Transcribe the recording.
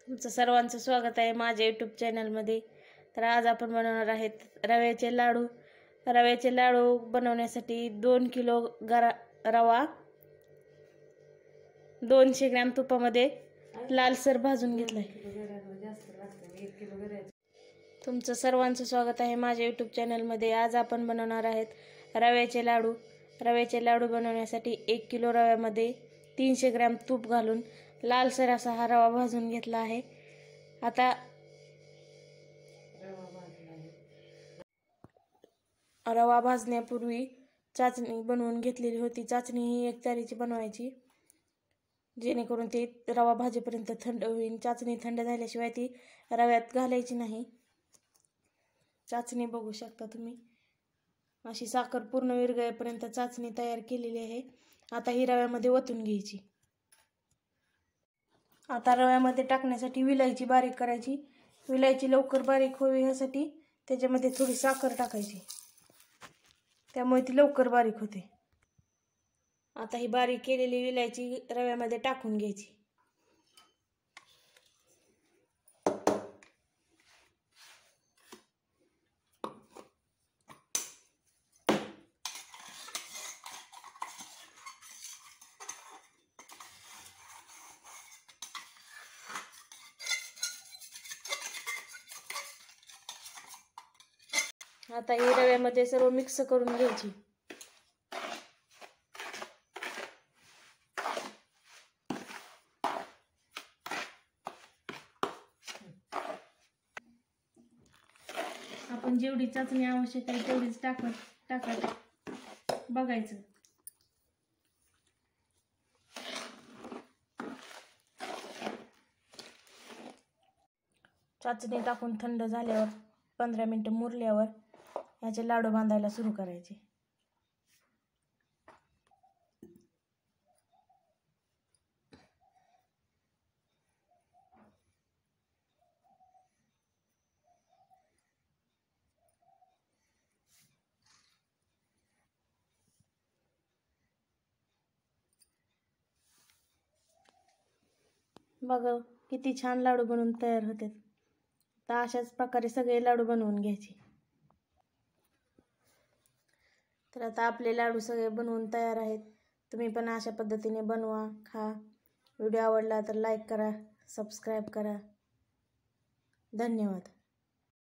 तुमचं सर्वांचं स्वागत आहे माझ्या यूट्यूब चॅनलमध्ये। तर आज आपण बनवणार आहेत रव्याचे लाडू। रव्याचे लाडू बनवण्यासाठी 2 किलो रवा 200 ग्रॅम तुपामध्ये लालसर भाजून घेतलाय। तुमचं सर्वांचं स्वागत आहे माझ्या यूट्यूब चॅनलमध्ये। आज आपण बनवणार आहेत रव्याचे लाडू। रव्याचे लाडू बनवण्यासाठी 1 किलो रव्यामध्ये 300 ग्रॅम तूप घालून लालसर असा हा रवा भाजून घेतला आहे। आता रवा भाजण्यापूर्वी चाचणी बनवून घेतलेली होती। चाचणी ही 1 तारीची बनवायची, जेणेकरून ते रवा भाजेपर्यंत थंड होईल। चाचणी थंड झाल्याशिवाय ती रव्यात घालायची नाही। चाचणी बघू शकता तुम्ही, अशी साखर पूर्ण विरघळेपर्यंत चाचणी तयार केलेली आहे। आता ही रव्यामध्ये ओतून घ्यायची। आता रव्यामध्ये टाकण्यासाठी विलायची बारीक करायची। विलायची लवकर बारीक व्हावी यासाठी त्याच्यामध्ये थोडी साखर टाकायची, त्यामुळे ती लवकर बारीक होते। आता ही बारीक केलेली विलायची रव्यामध्ये टाकून घ्यायची। आता ही रव्यामध्ये सर्व मिक्स करून घ्यायची। आपण जेवढी चाचणी आवश्यक आहे तेवढीच टाकत बघायचं। चाचणी टाकून थंड झाल्यावर 15 मिनिटे मुरल्यावर याचे लाडू बांधायला सुरू करायचे। बघा किती छान लाडू बनवून तयार होतात। तर अशाच प्रकारे सगळे लाडू बनवून घ्यायचे। तर आता आपले लाडू सगळे बनवून तयार आहेत। तुम्ही पण अशा पद्धतीने बनवा, खा। व्हिडिओ आवडला तर लाईक करा, सबस्क्राईब करा। धन्यवाद।